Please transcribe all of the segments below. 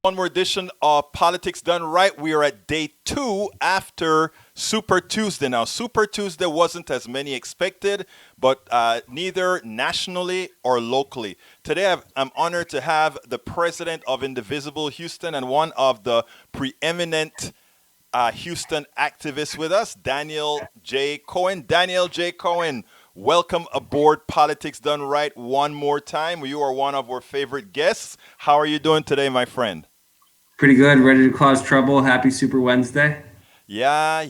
One more edition of Politics Done Right. We are at day 2 after Super Tuesday. Now, Super Tuesday wasn't as many expected, but neither nationally or locally. Today, I'm honored to have the president of Indivisible Houston and one of the preeminent Houston activists with us, Daniel J. Cohen. Daniel J. Cohen, welcome aboard Politics Done Right one more time. You are one of our favorite guests. How are you doing today, my friend? Pretty good. Ready to cause trouble. Happy Super Wednesday. Yeah.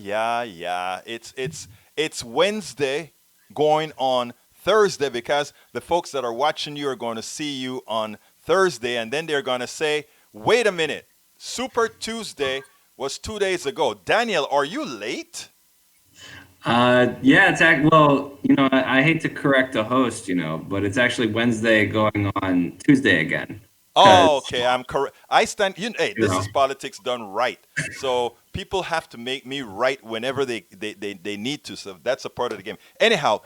It's Wednesday going on Thursday because the folks that are watching you are going to see you on Thursday and then they're going to say, "Wait a minute. Super Tuesday was 2 days ago." Daniel, are you late? Yeah, well, I hate to correct the host, but it's actually Wednesday going on Tuesday again. Oh, Because, okay, I'm correct. I stand. Hey, you this know, is politics done right. So people have to make me right whenever they need to. So that's a part of the game. Anyhow,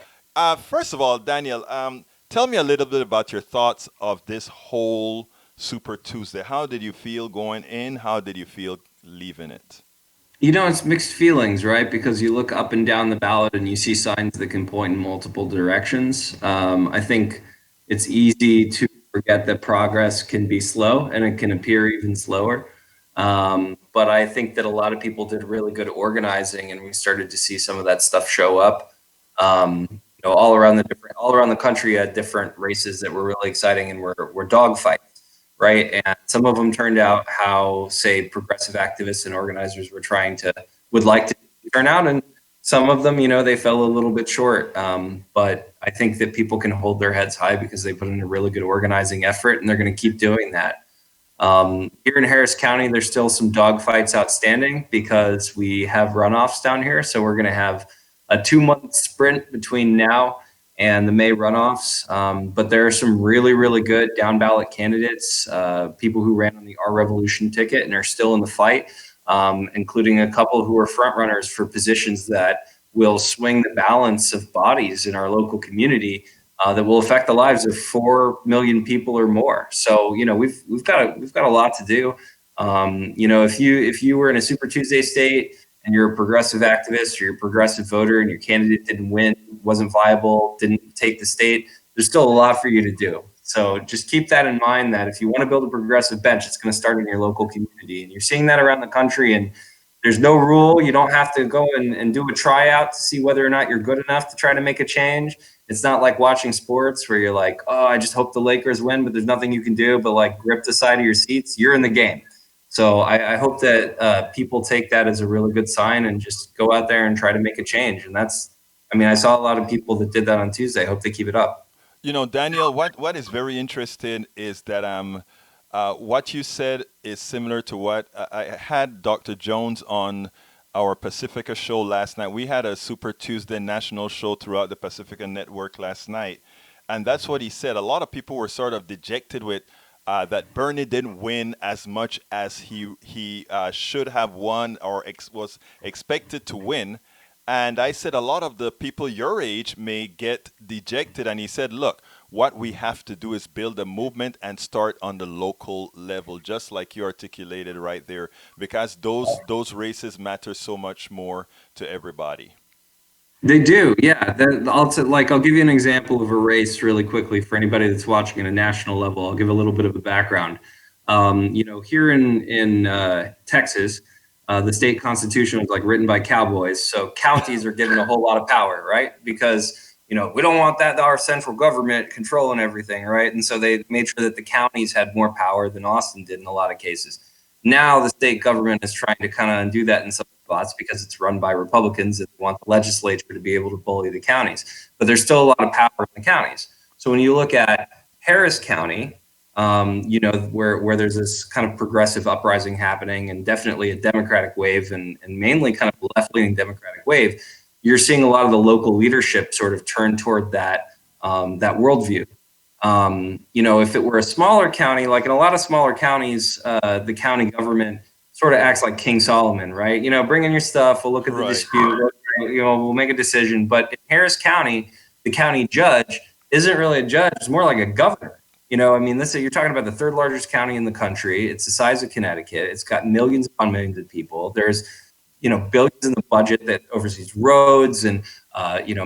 first of all, Daniel, tell me a little bit about your thoughts of this whole Super Tuesday. How did you feel going in? How did you feel leaving it? it's mixed feelings, right? Because you look up and down the ballot and you see signs that can point in multiple directions. I think it's easy to forget that progress can be slow and it can appear even slower. But I think that a lot of people did really good organizing, and we started to see some of that stuff show up. All around the country at different races that were really exciting and were dogfights, right? And some of them turned out how, say, progressive activists and organizers would like to turn out, and some of them, they fell a little bit short. But I think that people can hold their heads high because they put in a really good organizing effort, and they're going to keep doing that. Here in Harris County, there's still some dogfights outstanding because we have runoffs down here. So we're going to have a 2-month sprint between now and the May runoffs. But there are some really, really good down ballot candidates, people who ran on the Our Revolution ticket and are still in the fight, including a couple who are front runners for positions that will swing the balance of bodies in our local community, that will affect the lives of 4 million people or more. So we've got a lot to do. If you were in a Super Tuesday state and you're a progressive activist or you're a progressive voter and your candidate didn't win, wasn't viable, didn't take the state, there's still a lot for you to do. So just keep that in mind, that if you want to build a progressive bench, it's going to start in your local community. And you're seeing that around the country, and there's no rule. You don't have to go and do a tryout to see whether or not you're good enough to try to make a change. It's not like watching sports where you're like, oh, I just hope the Lakers win, but there's nothing you can do but like grip the side of your seats. You're in the game. So I hope that people take that as a really good sign and just go out there and try to make a change. And I saw a lot of people that did that on Tuesday. I hope they keep it up. Daniel, what is very interesting is that what you said is similar to what I had Dr. Jones on our Pacifica show last night. We had a Super Tuesday national show throughout the Pacifica network last night, and that's what he said. A lot of people were sort of dejected with that Bernie didn't win as much as he should have won or was expected to win. And I said, a lot of the people your age may get dejected. And he said, look, what we have to do is build a movement and start on the local level, just like you articulated right there, because those races matter so much more to everybody. They do, yeah. I'll give you an example of a race really quickly for anybody that's watching at a national level. I'll give a little bit of a background. Here in Texas, the state constitution was like written by cowboys, so counties are given a whole lot of power, right? Because we don't want that our central government controlling everything, right? And so they made sure that the counties had more power than Austin did in a lot of cases. Now the state government is trying to kind of undo that in some spots because it's run by Republicans and they want the legislature to be able to bully the counties. But there's still a lot of power in the counties. So when you look at Harris County, where there's this kind of progressive uprising happening, and definitely a Democratic wave, and mainly kind of left-leaning Democratic wave, you're seeing a lot of the local leadership sort of turn toward that worldview. If it were a smaller county, like in a lot of smaller counties, the county government sort of acts like King Solomon, right? Bring in your stuff, we'll look at the Right. dispute, we'll make a decision. But in Harris County, the county judge isn't really a judge; it's more like a governor. I mean, you're talking about the third largest county in the country. It's the size of Connecticut. It's got millions upon millions of people. There's, billions in the budget that oversees roads and,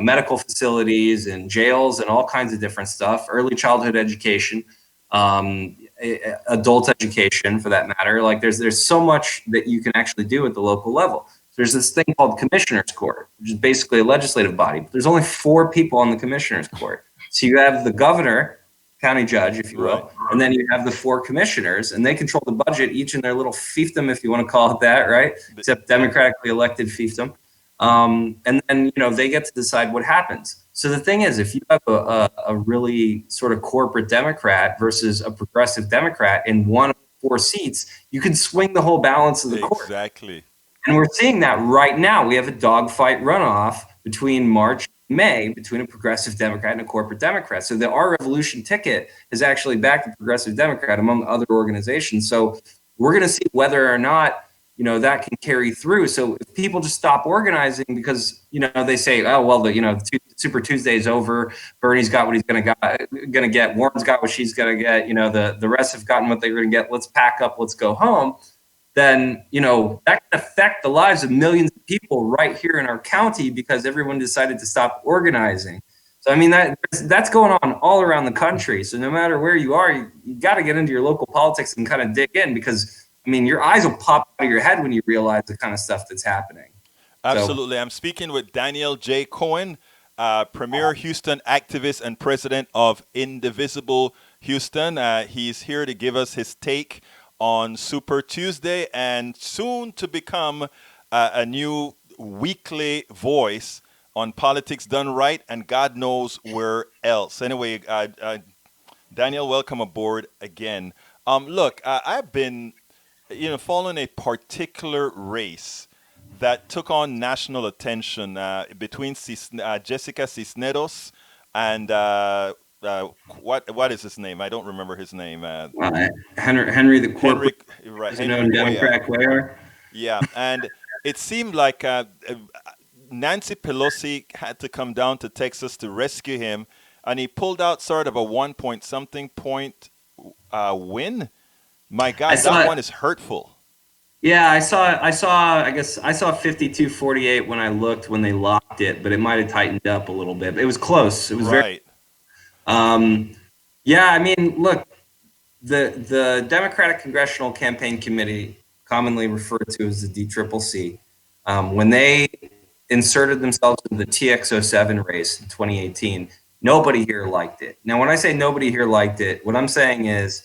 medical facilities and jails and all kinds of different stuff, early childhood education, adult education for that matter. Like there's so much that you can actually do at the local level. There's this thing called Commissioner's Court, which is basically a legislative body. But there's only 4 people on the Commissioner's Court. So you have the governor, county judge, if you will, and then you have the 4 commissioners, and they control the budget, each in their little fiefdom, if you want to call it that, right? Except democratically elected fiefdom. And then, they get to decide what happens. So the thing is, if you have a really sort of corporate Democrat versus a progressive Democrat in one of 4 seats, you can swing the whole balance of the court. Exactly. And we're seeing that right now. We have a dogfight runoff between March and May between a progressive Democrat and a corporate Democrat. So the Our Revolution ticket is actually backed a progressive Democrat among other organizations. So we're going to see whether or not, that can carry through. So if people just stop organizing because, they say, oh, well, Super Tuesday is over. Bernie's got what he's going to get. Warren's got what she's going to get. The rest have gotten what they're going to get. Let's pack up. Let's go home. Then, that can affect the lives of millions of people right here in our county because everyone decided to stop organizing. So, I mean, that's going on all around the country. So no matter where you are, you got to get into your local politics and kind of dig in because, I mean, your eyes will pop out of your head when you realize the kind of stuff that's happening. Absolutely. I'm speaking with Daniel J. Cohen, Premier Houston activist and president of Indivisible Houston. He's here to give us his take on Super Tuesday and soon to become a new weekly voice on politics done right and God knows where else. Anyway, Daniel, welcome aboard again. Look, I've been, following a particular race that took on national attention between Jessica Cisneros and what is his name? I don't remember his name. Henry the corporate, right? Henry Democrat Cuellar. Yeah, and it seemed like Nancy Pelosi had to come down to Texas to rescue him, and he pulled out sort of a 1-point-something point win. My God, that one is hurtful. Yeah, I saw 52-48 when they locked it, but it might have tightened up a little bit. It was close. It was right. Yeah, I mean, look, the Democratic Congressional Campaign Committee, commonly referred to as the DCCC, when they inserted themselves in the TX07 race in 2018, nobody here liked it. Now, when I say nobody here liked it, what I'm saying is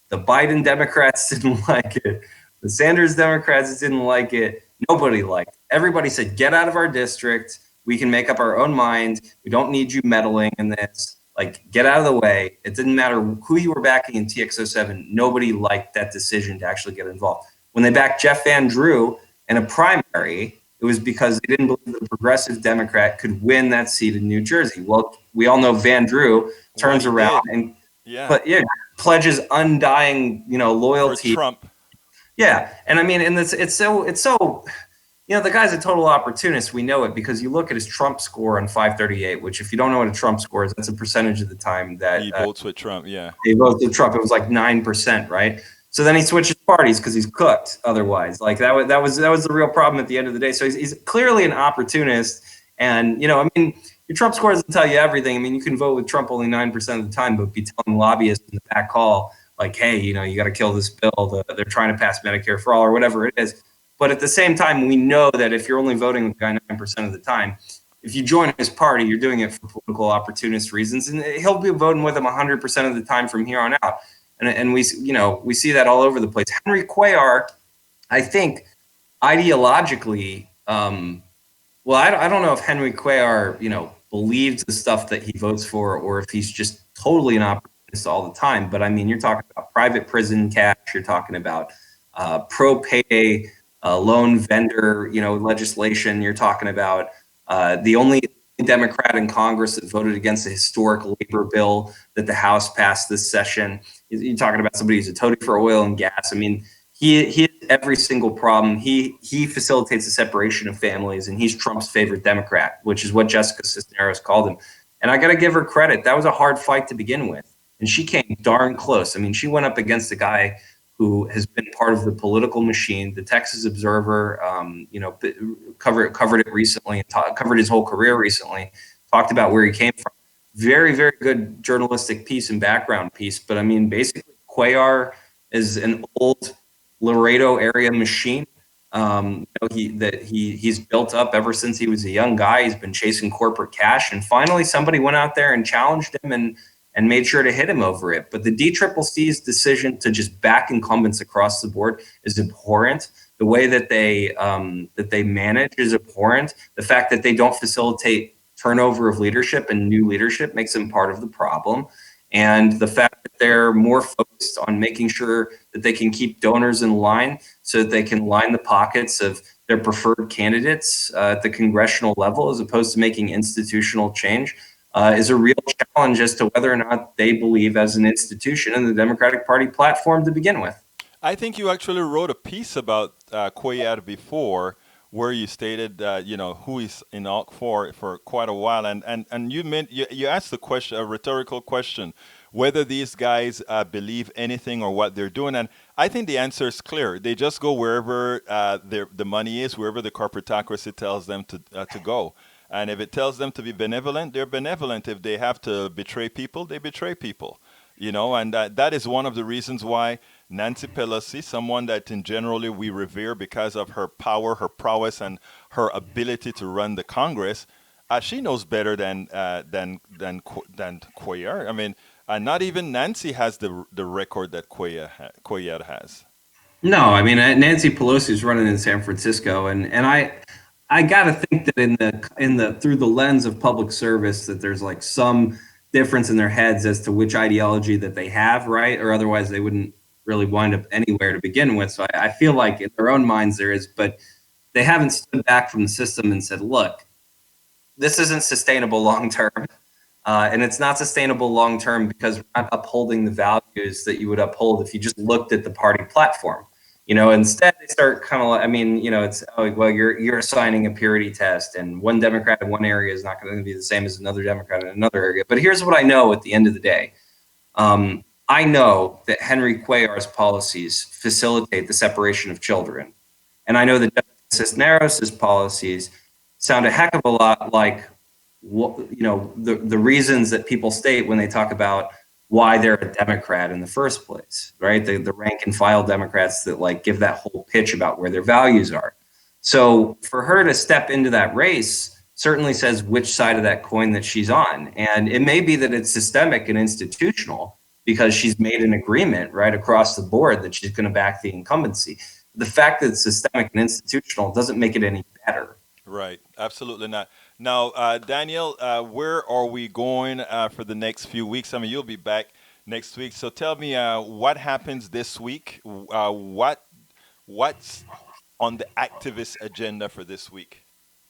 the Biden Democrats didn't like it. The Sanders Democrats didn't like it. Nobody liked it. Everybody said, get out of our district. We can make up our own mind. We don't need you meddling in this. Like, get out of the way. It didn't matter who you were backing in TX07. Nobody liked that decision to actually get involved. When they backed Jeff Van Drew in a primary, it was because they didn't believe the progressive Democrat could win that seat in New Jersey. Well, we all know Van Drew turns around and pledges undying, loyalty for Trump. Yeah, and I mean, and it's so the guy's a total opportunist. We know it because you look at his Trump score on 538, which if you don't know what a Trump score is, that's a percentage of the time that he votes with Trump. Yeah, he votes with Trump. It was like 9%, right? So then he switches parties because he's cooked. Otherwise, like that was the real problem at the end of the day. So he's clearly an opportunist, and I mean, your Trump score doesn't tell you everything. I mean, you can vote with Trump only 9% of the time, but be telling lobbyists in the back hall like, hey, you got to kill this bill. They're trying to pass Medicare for all or whatever it is. But at the same time, we know that if you're only voting with the guy 9% of the time, if you join his party, you're doing it for political opportunist reasons, and he'll be voting with him 100% of the time from here on out. And we see that all over the place. Henry Cuellar, I think, ideologically, I don't know if Henry Cuellar, believes the stuff that he votes for, or if he's just totally an opportunist all the time. But I mean, you're talking about private prison cash. You're talking about pro payday loan vendor, legislation. You're talking about the only Democrat in Congress that voted against a historic labor bill that the House passed this session. You're talking about somebody who's a toady for oil and gas. I mean, he has every single problem. He facilitates the separation of families, and he's Trump's favorite Democrat, which is what Jessica Cisneros called him. And I got to give her credit. That was a hard fight to begin with. and she came darn close. I mean, she went up against a guy who has been part of the political machine. The Texas Observer, covered it recently, covered his whole career recently, talked about where he came from. Very, very good journalistic piece and background piece. But I mean, basically, Cuellar is an old Laredo area machine. He's built up ever since he was a young guy. He's been chasing corporate cash, and finally somebody went out there and challenged him and made sure to hit him over it. But the DCCC's decision to just back incumbents across the board is abhorrent. The way that they manage is abhorrent. The fact that they don't facilitate turnover of leadership and new leadership makes them part of the problem. And the fact that they're more focused on making sure that they can keep donors in line so that they can line the pockets of their preferred candidates at the congressional level, as opposed to making institutional change, is a real challenge as to whether or not they believe as an institution in the Democratic Party platform to begin with. I think you actually wrote a piece about Cuellar before, where you stated, who he's in ALC for quite a while, and you asked the question, a rhetorical question, whether these guys believe anything or what they're doing, and I think the answer is clear. They just go wherever the money is, wherever the corporatocracy tells them to go. And if it tells them to be benevolent, they're benevolent. If they have to betray people, they betray people. And that is one of the reasons why Nancy Pelosi, someone that in generally we revere because of her power, her prowess, and her ability to run the Congress, she knows better than Cuellar. I mean, not even Nancy has the record that Cuellar has. No, I mean Nancy Pelosi is running in San Francisco, and I gotta think that in the through the lens of public service that there's like some difference in their heads as to which ideology that they have, right? Or otherwise they wouldn't really wind up anywhere to begin with. So I feel like in their own minds there is, but they haven't stood back from the system and said, look, this isn't sustainable long term. And it's not sustainable long term because we're not upholding the values that you would uphold if you just looked at the party platform. Instead they start kind of, it's, oh, well, you're assigning a purity test, and one Democrat in one area is not going to be the same as another Democrat in another area. But here's what I know at the end of the day. I know that Henry Cuellar's policies facilitate the separation of children. And I know that Justice Cisneros' policies sound a heck of a lot like the reasons that people state when they talk about why they're a Democrat in the first place, right? The rank and file Democrats that like give that whole pitch about where their values are. So for her to step into that race certainly says which side of that coin that she's on. And it may be that it's systemic and institutional because she's made an agreement right across the board that she's going to back the incumbency. The fact that it's systemic and institutional doesn't make it any better. Right, absolutely not. Now, Daniel, where are we going for the next few weeks? I mean, you'll be back next week, so tell me what happens this week. What's on the activist agenda for this week?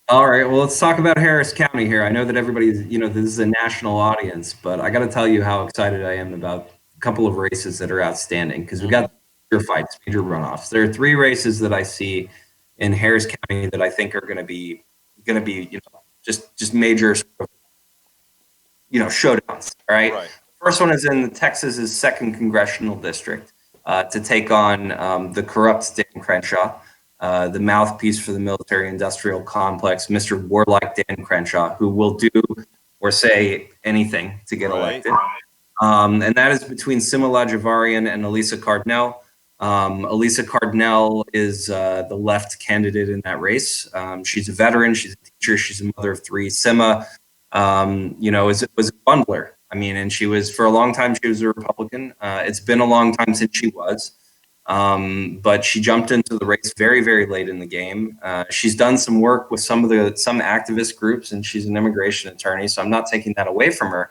All right, well, let's talk about Harris County here. I know that everybody's, this is a national audience, but I got to tell you how excited I am about a couple of races that are outstanding because we got major fights, major runoffs. There are three races that I see in Harris County that I think are going to be, just major, showdowns. All right. Right. First one is in Texas's 2nd congressional district to take on the corrupt Dan Crenshaw, the mouthpiece for the military-industrial complex, Mr. Warlike Dan Crenshaw, who will do or say anything to get elected. And that is between Sima Lajavarian and Elisa Cardinal. Elisa Cardinal is the left candidate in that race. She's a veteran. She's a teacher. She's a mother of three. Sima, was a bundler. I mean, and she was, for a long time, she was a Republican. It's been a long time since she was. But she jumped into the race very, very late in the game. She's done some work with some activist groups, and she's an immigration attorney. So I'm not taking that away from her.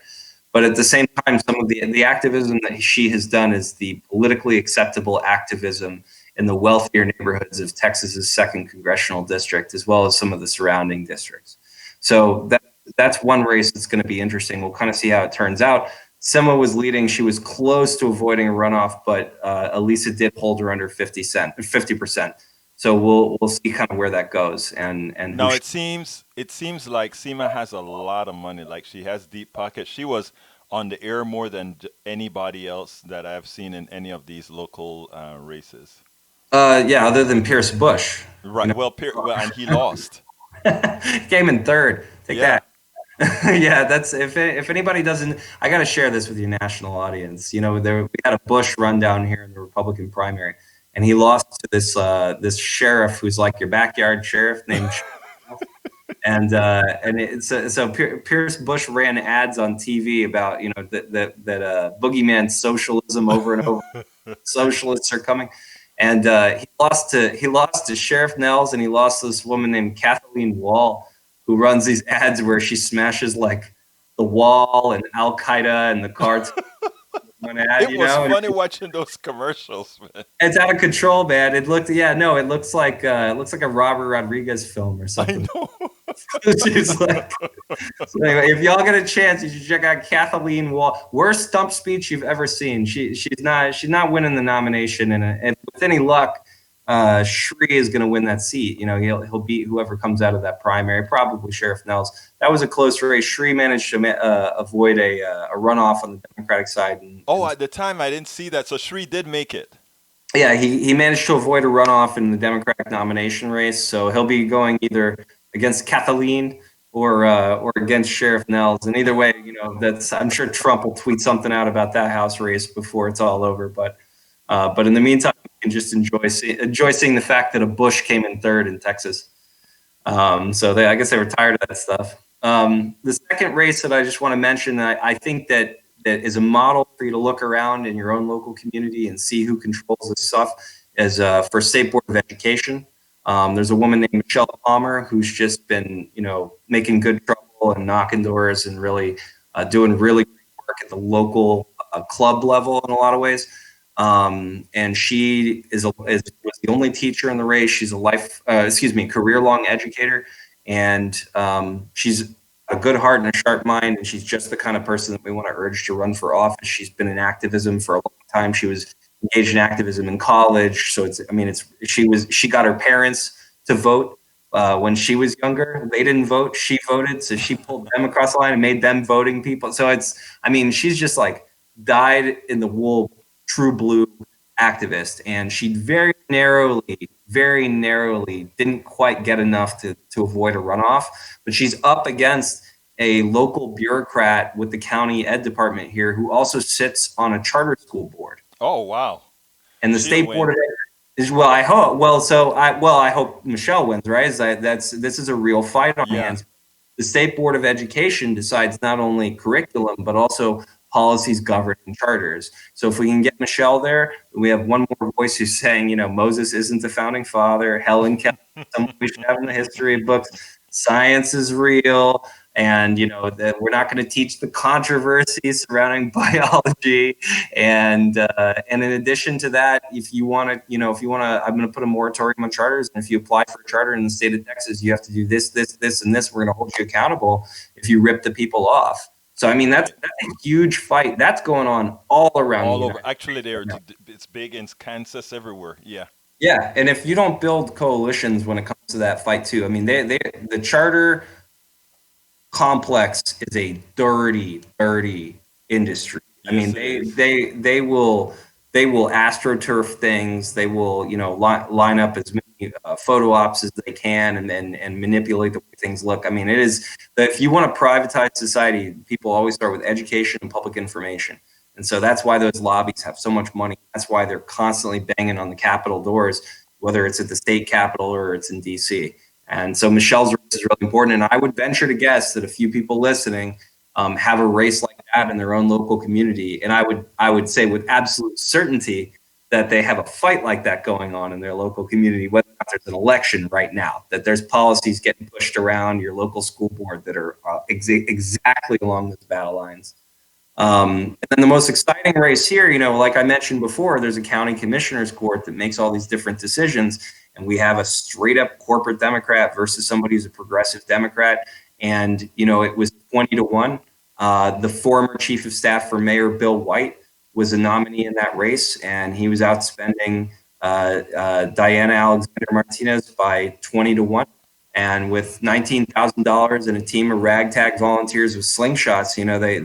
But at the same time, some of the activism that she has done is the politically acceptable activism in the wealthier neighborhoods of Texas's 2nd congressional district, as well as some of the surrounding districts. So that's one race that's going to be interesting. We'll kind of see how it turns out. Sima was leading. She was close to avoiding a runoff, but Elisa did hold her under 50%. So we'll see kind of where that goes. And now it seems like Sima has a lot of money. Like she has deep pockets. She was on the air more than anybody else that I've seen in any of these local races. Yeah, other than Pierce Bush, you Right. know, Well, and he lost. came in third. Take Yeah. that. Yeah, that's if anybody doesn't, I got to share this with your national audience. You know, we had a Bush run down here in the Republican primary, and he lost to this sheriff who's like your backyard sheriff named. And so Pierce Bush ran ads on TV about that boogeyman socialism over and over. Socialists are coming, and he lost to Sheriff Nels, and he lost to this woman named Kathleen Wall, who runs these ads where she smashes like the wall and Al Qaeda and the cards. One ad, It was and funny watching those commercials, man. it's out of control, man. It looks like a Robert Rodriguez film or I something. know. It's like, so anyway, if y'all get a chance, you should check out Kathleen Wall. Worst stump speech you've ever seen. She's not winning the nomination, and with any luck, Shree is going to win that seat. You know, he'll beat whoever comes out of that primary, probably Sheriff Nels. That was a close race. Shree managed to avoid a runoff on the Democratic side. Oh, at the time I didn't see that. So Shri did make it. Yeah, he managed to avoid a runoff in the Democratic nomination race, so he'll be going either against Kathleen or against Sheriff Nels. And either way, that's I'm sure Trump will tweet something out about that House race before it's all over. But in the meantime, you can just enjoy seeing the fact that a Bush came in third in Texas. So I guess they were tired of that stuff. The second race that I just want to mention, I think that is a model for you to look around in your own local community and see who controls this stuff is for State Board of Education. There's a woman named Michelle Palmer who's just been, making good trouble and knocking doors and really doing really great work at the local club level in a lot of ways. And she was the only teacher in the race. She's a career-long educator, and she's a good heart and a sharp mind, and she's just the kind of person that we want to urge to run for office. She's been in activism for a long time. She was engaged in activism in college, so she got her parents to vote when she was younger. They didn't vote; she voted, so she pulled them across the line and made them voting people. So she's just like dyed in the wool, true blue activist, and she very narrowly didn't quite get enough to avoid a runoff, but she's up against a local bureaucrat with the county ed department here who also sits on a charter school board. Oh wow. And the She'll state board win. of ed is, well, I hope Michelle wins, right? This is a real fight on Yeah. hands. The State Board of Education decides not only curriculum, but also policies governing charters. So if we can get Michelle there, we have one more voice who's saying, Moses isn't the founding father, Helen Keller, someone we should have in the history of books, science is real, and that we're not going to teach the controversies surrounding biology. And in addition to that, if you want to, I'm going to put a moratorium on charters, and if you apply for a charter in the state of Texas, you have to do this, and this. We're going to hold you accountable if you rip the people off. So that's a huge fight that's going on all around. All over. Actually, it's big in Kansas everywhere. Yeah. Yeah, and if you don't build coalitions when it comes to that fight too, the charter complex is a dirty industry. Yes, They will astroturf things. They will line up as many photo ops as they can and manipulate the way things look. It is that if you want to privatize society, people always start with education and public information. And so that's why those lobbies have so much money. That's why they're constantly banging on the Capitol doors, whether it's at the state Capitol or it's in DC. And so Michelle's race is really important. And I would venture to guess that a few people listening have a race like that in their own local community. And I would say with absolute certainty that they have a fight like that going on in their local community, whether or not there's an election right now, that there's policies getting pushed around your local school board that are exactly along those battle lines. And then the most exciting race here, like I mentioned before, there's a county commissioner's court that makes all these different decisions. And we have a straight up corporate Democrat versus somebody who's a progressive Democrat. And, it was 20-1. The former chief of staff for Mayor Bill White was a nominee in that race, and he was outspending Diana Alexander Martinez by 20-1. And with $19,000 and a team of ragtag volunteers with slingshots,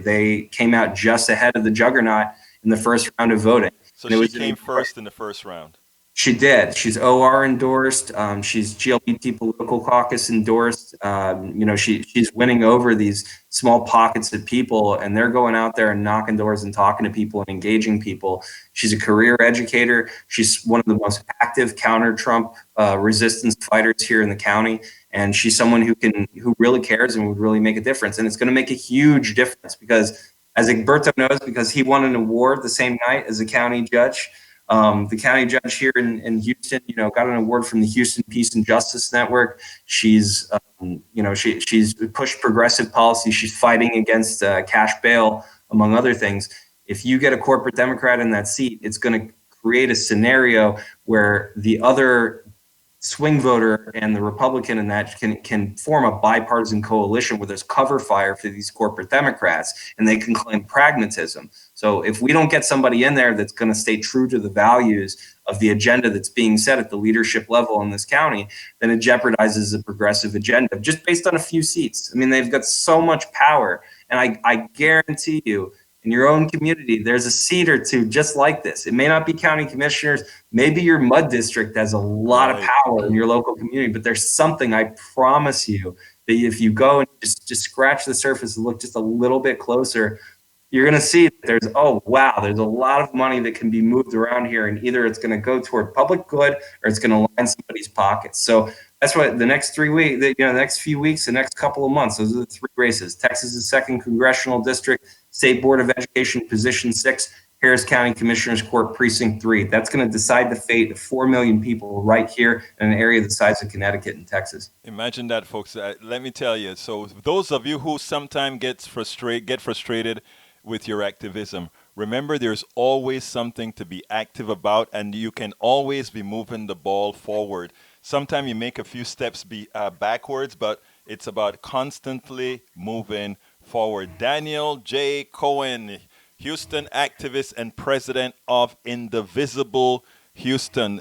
they came out just ahead of the juggernaut in the first round of voting. So And it she was came first in the first round. she did. She's OR endorsed. She's GLBT political caucus endorsed. She's winning over these small pockets of people, and they're going out there and knocking doors and talking to people and engaging people. She's a career educator. She's one of the most active counter-Trump resistance fighters here in the county, and she's someone who really cares and would really make a difference. And it's going to make a huge difference because, as Egberto knows, because he won an award the same night as a county judge. The county judge here in Houston, got an award from the Houston Peace and Justice Network. She's pushed progressive policy. She's fighting against cash bail, among other things. If you get a corporate Democrat in that seat, it's going to create a scenario where the other swing voter and the Republican in that can form a bipartisan coalition where there's cover fire for these corporate Democrats and they can claim pragmatism. So if we don't get somebody in there that's going to stay true to the values of the agenda that's being set at the leadership level in this county, then it jeopardizes the progressive agenda just based on a few seats. I mean, they've got so much power. And I guarantee you, in your own community, there's a seat or two just like this. It may not be county commissioners. Maybe your mud district has a lot of power in your local community, but there's something, I promise you, that if you go and just scratch the surface and look just a little bit closer, you're going to see that there's a lot of money that can be moved around here, and either it's going to go toward public good or it's going to line somebody's pockets. So that's what the next 3 weeks, the next few weeks, the next couple of months, those are the three races. Texas's 2nd Congressional District, State Board of Education, Position 6, Harris County Commissioners Court, Precinct 3. That's going to decide the fate of 4 million people right here in an area the size of Connecticut and Texas. Imagine that, folks. Let me tell you. So those of you who sometimes get frustrated with your activism, remember there's always something to be active about, and you can always be moving the ball forward. Sometimes you make a few steps backwards, but it's about constantly moving forward. Daniel J. Cohen, Houston activist and president of Indivisible Houston.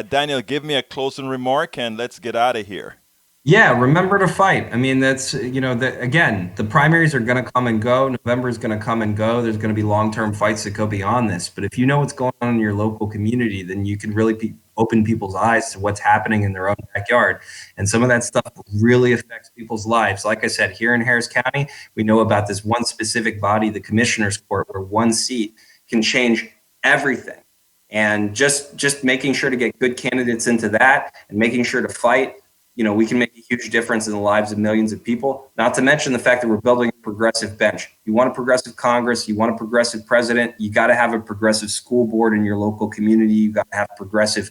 Daniel, give me a closing remark and let's get out of here. Yeah, remember to fight. I mean, that's, again, the primaries are going to come and go. November is going to come and go. There's going to be long-term fights that go beyond this. But if you know what's going on in your local community, then you can really open people's eyes to what's happening in their own backyard. And some of that stuff really affects people's lives. Like I said, here in Harris County, we know about this one specific body, the Commissioner's Court, where one seat can change everything. And just making sure to get good candidates into that and making sure to fight, we can make a huge difference in the lives of millions of people, not to mention the fact that we're building a progressive bench. You want a progressive Congress, you want a progressive president, you got to have a progressive school board in your local community, you got to have progressive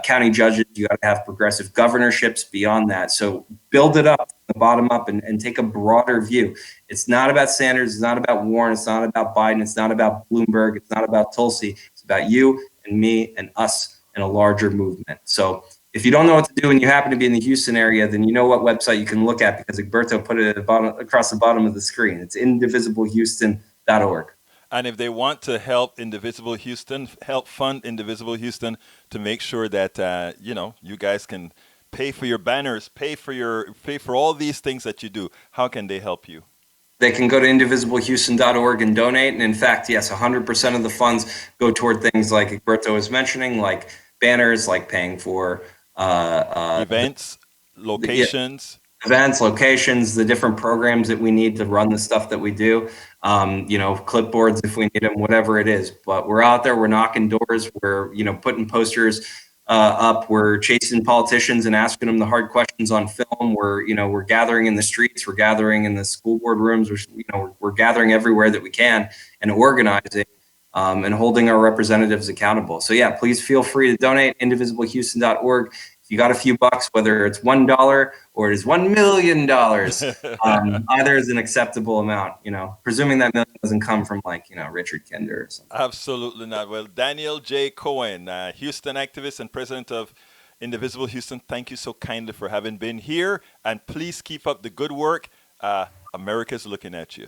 county judges, you got to have progressive governorships beyond that. So build it up from the bottom up and take a broader view. It's not about Sanders, it's not about Warren, it's not about Biden, it's not about Bloomberg, it's not about Tulsi, it's about you and me and us and a larger movement. So if you don't know what to do and you happen to be in the Houston area, then you know what website you can look at because Egberto put it across the bottom of the screen. It's indivisiblehouston.org. And if they want to help Indivisible Houston, help fund Indivisible Houston to make sure that you guys can pay for your banners, pay for all these things that you do, how can they help you? They can go to indivisiblehouston.org and donate. And in fact, yes, 100% of the funds go toward things like Egberto was mentioning, like banners, like paying for events, locations. Events, locations, the different programs that we need to run the stuff that we do, clipboards if we need them, whatever it is. But we're out there, we're knocking doors, we're, putting posters up, we're chasing politicians and asking them the hard questions on film. We're gathering in the streets, we're gathering in the school board rooms, we're gathering everywhere that we can and organizing and holding our representatives accountable. So yeah, please feel free to donate, indivisiblehouston.org. If you got a few bucks, whether it's $1 or it is $1 million, either is an acceptable amount, presuming that million doesn't come from Richard Kinder or something. Absolutely not. Well, Daniel J. Cohen, Houston activist and president of Indivisible Houston, thank you so kindly for having been here. And please keep up the good work. America's looking at you.